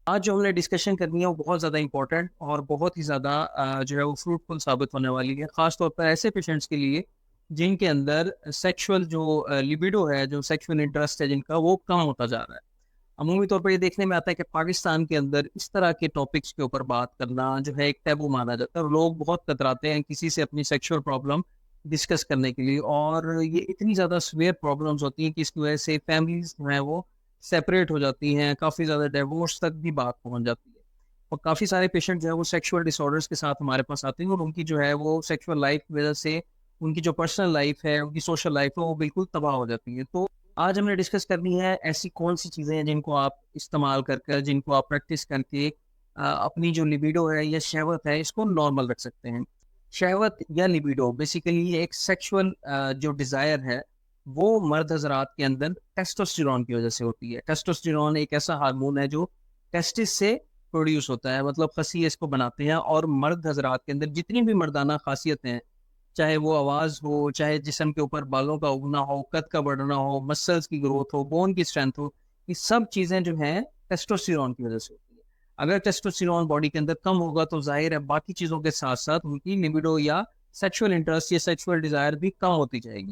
آج جو ہم نے ڈسکشن کرنی ہے وہ بہت زیادہ امپورٹنٹ اور بہت ہی زیادہ جو ہے وہ فروٹفل ثابت ہونے والی ہے، خاص طور پر ایسے پیشنٹس کے لیے جن کے اندر سیکشول جو لیبیڈو ہے، جو سیکشول انٹرسٹ ہے جن کا، وہ کم ہوتا جا رہا ہے۔ عمومی طور پر یہ دیکھنے میں آتا ہے کہ پاکستان کے اندر اس طرح کے ٹاپکس کے اوپر بات کرنا جو ہے ایک ٹیبو مانا جاتا ہے، اور لوگ بہت کتراتے ہیں کسی سے اپنی سیکشول پرابلم ڈسکس کرنے کے لیے، اور یہ اتنی زیادہ سویئر پرابلمس ہوتی ہیں کہ اس کی وجہ سے فیملیز جو ہیں وہ سیپریٹ ہو جاتی ہیں، کافی زیادہ ڈیورس تک بھی بات پہنچ جاتی ہے، اور کافی سارے پیشنٹ جو ہے وہ سیکشول ڈس آرڈرس کے ساتھ ہمارے پاس آتے ہیں، اور ان کی جو ہے وہ سیکشول لائف کی وجہ سے ان کی جو پرسنل لائف ہے، ان کی سوشل لائف ہے، وہ بالکل تباہ ہو جاتی ہے۔ تو آج ہم نے ڈسکس کرنی ہے ایسی کون سی چیزیں ہیں جن کو آپ استعمال کر جن کو آپ پریکٹس کر کے اپنی جو لیبیڈو ہے یا شہوت ہے اس کو نارمل رکھ سکتے ہیں۔ شہوت یا لیبیڈو بیسیکلی ایک سیکشول جو ڈیزائر ہے، وہ مرد حضرات کے اندر ٹیسٹوسٹیرون کی وجہ سے ہوتی ہے۔ ٹیسٹوسٹیرون ایک ایسا ہارمون ہے جو ٹیسٹس سے پروڈیوس ہوتا ہے، مطلب خصیے اس کو بناتے ہیں، اور مرد حضرات کے اندر جتنی بھی مردانہ خاصیتیں ہیں، چاہے وہ آواز ہو، چاہے جسم کے اوپر بالوں کا اگنا ہو، قد کا بڑھنا ہو، مسلز کی گروتھ ہو، بون کی اسٹرینتھ ہو، یہ سب چیزیں جو ہیں ٹیسٹوسٹیرون کی وجہ سے ہوتی ہے۔ اگر ٹیسٹوسٹیرون باڈی کے اندر کم ہوگا تو ظاہر ہے باقی چیزوں کے ساتھ ساتھ ان کی لیبیڈو یا سیکشول انٹرسٹ یا سیکشول ڈیزائر بھی کم ہوتی جائے گی۔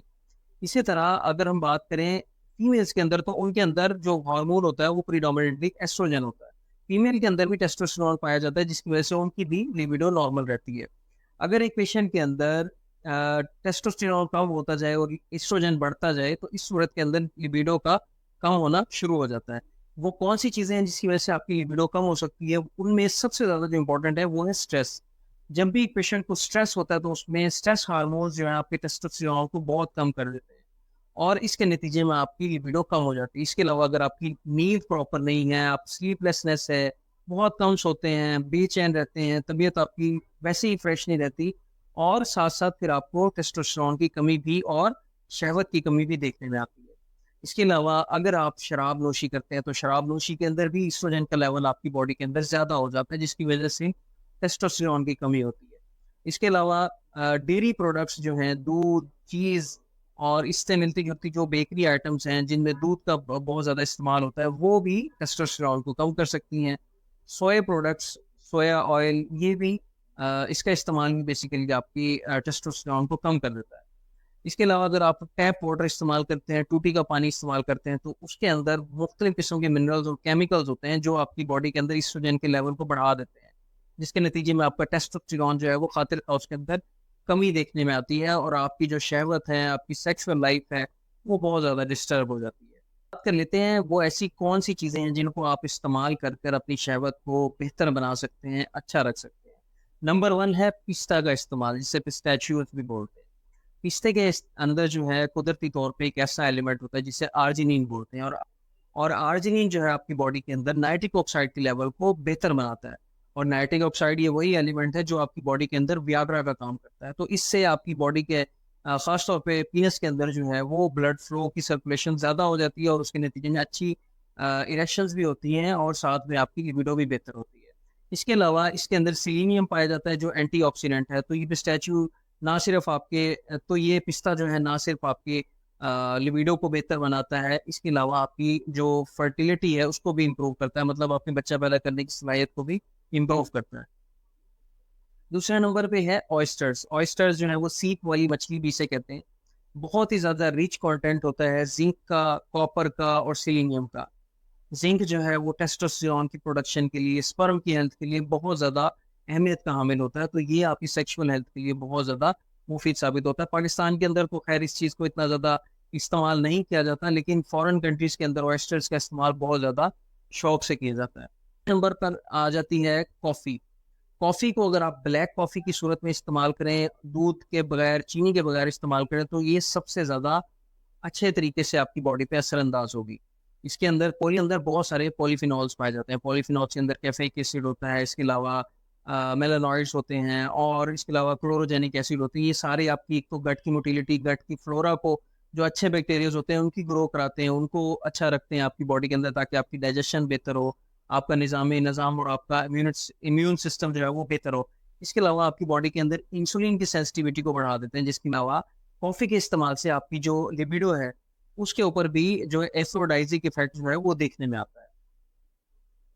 اسی طرح اگر ہم بات کریں فیمیلز کے اندر، تو ان کے اندر جو ہارمون ہوتا ہے وہ پریڈومیننٹلی ایسٹروجن ہوتا ہے۔ فیمیل کے اندر بھی ٹیسٹوسٹیرون پایا جاتا ہے، جس کی وجہ سے ان کی بھی لیبیڈو نارمل رہتی ہے۔ اگر ایک پیشنٹ کے اندر ٹیسٹوسٹیرون کم ہوتا جائے اور ایسٹروجن بڑھتا جائے، تو اس صورت کے اندر لیبیڈو کا کم ہونا شروع ہو جاتا ہے۔ وہ کون سی چیزیں ہیں جس کی وجہ سے آپ کی لیبیڈو کم ہو سکتی ہے؟ ان میں سب سے زیادہ جو امپورٹنٹ ہے وہ ہے اسٹریس۔ جب بھی ایک پیشنٹ کو اسٹریس ہوتا ہے تو اس میں اسٹریس ہارمونز جو ہیں آپ کے ٹیسٹوسٹیرون کو بہت کم کر دیتے ہیں، اور اس کے نتیجے میں آپ کی لیبیڈو کم ہو جاتی ہے۔ اس کے علاوہ اگر آپ کی نیند پراپر نہیں ہے، آپ سلیپ لیسنس ہے، بہت کم سوتے ہیں، بے چین رہتے ہیں، طبیعت آپ کی ویسے ہی فریش نہیں رہتی، اور ساتھ ساتھ پھر آپ کو ٹیسٹوسٹیرون کی کمی بھی اور شہوت کی کمی بھی دیکھنے میں آتی ہے۔ اس کے علاوہ اگر آپ شراب نوشی کرتے ہیں تو شراب نوشی کے اندر بھی ایسٹروجن کا لیول آپ کی باڈی کے اندر زیادہ ہو جاتا ہے، جس کی وجہ سے ٹیسٹوسٹیرون کی کمی ہوتی ہے۔ اس کے علاوہ ڈیری پروڈکٹس جو ہیں، دودھ، چیز، اور اس سے ملتی جلتی جو بیکری آئٹمس ہیں جن میں دودھ کا بہت زیادہ استعمال ہوتا ہے، وہ بھی ٹیسٹوسٹیرون کو کم کر سکتی ہیں۔ سویا پروڈکٹس، سویا آئل، یہ بھی اس کا استعمال بھی بیسیکلی آپ کی ٹیسٹوسٹیرون کو کم کر دیتا ہے۔ اس کے علاوہ اگر آپ ٹیپ واٹر استعمال کرتے ہیں، ٹوٹی کا پانی استعمال کرتے ہیں، تو اس کے اندر مختلف قسم کے منرلز اور کیمیکلز ہوتے ہیں جو آپ کی باڈی کے اندر ایسٹروجن کے لیول کو بڑھا دیتے ہیں، جس کے نتیجے میں آپ کا ٹیسٹوسٹیرون جو ہے وہ خاطر خواہ اس کے اندر کمی دیکھنے میں آتی ہے، اور آپ کی جو شہوت ہے، آپ کی سیکشول لائف ہے، وہ بہت زیادہ ڈسٹرب ہو جاتی ہے۔ بات کر لیتے ہیں وہ ایسی کون سی چیزیں ہیں جن کو آپ استعمال کر اپنی شہوت کو بہتر بنا سکتے ہیں، اچھا رکھ سکتے ہیں۔ نمبر 1 ہے پستہ کا استعمال، جسے پسٹیچیوز بھی بولتے ہیں۔ پستے کے اندر جو ہے قدرتی طور پہ ایک ایسا ایلیمنٹ ہوتا ہے جسے آرجینین بولتے ہیں، اور آرجینین جو ہے آپ کی باڈی کے اندر نائٹرک آکسائڈ کے لیول کو بہتر بناتا ہے، اور نائٹرک آکسائڈ یہ وہی ایلیمنٹ ہے جو آپ کی باڈی کے اندر ویاگرا کا کام کرتا ہے۔ تو اس سے آپ کی باڈی کے خاص طور پہ پینس کے اندر جو ہے وہ بلڈ فلو کی سرکولیشن زیادہ ہو جاتی ہے، اور اس کے نتیجے میں اچھی اریکشنز بھی ہوتی ہیں، اور ساتھ میں آپ کی لیبیڈو بھی بہتر ہوتی ہے۔ اس کے علاوہ اس کے اندر سیلینیم پایا جاتا ہے جو اینٹی آکسیڈنٹ ہے، تو یہ پسٹیچیو نہ صرف آپ کے تو یہ پستہ جو ہے نہ صرف آپ کے لیبیڈو کو بہتر بناتا ہے، اس کے علاوہ آپ کی جو فرٹیلیٹی ہے اس کو بھی امپروو کرتا ہے، مطلب اپنے بچہ پیدا کرنے کی صلاحیت کو بھی امپروو کرتا ہے۔ دوسرے نمبر پہ ہے آئسٹرز۔ آئسٹرز جو ہے وہ سیپ والی مچھلی بھی اسے کہتے ہیں، بہت ہی زیادہ ریچ کنٹینٹ ہوتا ہے زنک کا، کاپر کا اور سیلینیم کا۔ زنک جو ہے وہ ٹیسٹوسٹیرون کی پروڈکشن کے لیے، سپرم کی ہیلتھ کے لیے بہت زیادہ اہمیت کا حامل ہوتا ہے، تو یہ آپ کی سیکشول ہیلتھ کے لیے بہت زیادہ مفید ثابت ہوتا ہے۔ پاکستان کے اندر تو خیر اس چیز کو اتنا زیادہ استعمال نہیں کیا جاتا، لیکن فورن کنٹریز کے اندر آئسٹرز کا استعمال بہت زیادہ شوق سے کیا جاتا ہے۔ نمبر پر آ جاتی ہے کافی۔ کافی کو اگر آپ بلیک کافی کی صورت میں استعمال کریں، دودھ کے بغیر، چینی کے بغیر استعمال کریں، تو یہ سب سے زیادہ اچھے طریقے سے آپ کی باڈی پہ اثر انداز ہوگی۔ اس کے اندر بہت سارے پولیفینولز پائے جاتے ہیں۔ پولیفینولز کے اندر کیفیک ایسڈ ہوتا ہے، اس کے علاوہ میلانوئڈز ہوتے ہیں، اور اس کے علاوہ کلوروجینک ایسڈ ہوتے ہیں۔ یہ سارے آپ کی ایک تو گٹ کی موٹیلیٹی، گٹ کی فلورا کو، جو اچھے بیکٹیریاز ہوتے ہیں ان کی گرو کراتے ہیں، ان کو اچھا رکھتے ہیں آپ کی باڈی کے اندر، تاکہ آپ کی ڈائجیشن بہتر ہو، آپ کا نظام اور آپ کا امیون سسٹم جو ہے وہ بہتر ہو۔ اس کے علاوہ آپ کی باڈی کے اندر انسولین کی سینسٹیوٹی کو بڑھا دیتے ہیں، جس کے علاوہ کافی کے استعمال سے آپ کی جو لیبیڈو ہے اس کے اوپر بھی جو ایفروڈائزک افیکٹ جو ہے وہ دیکھنے میں آتا ہے۔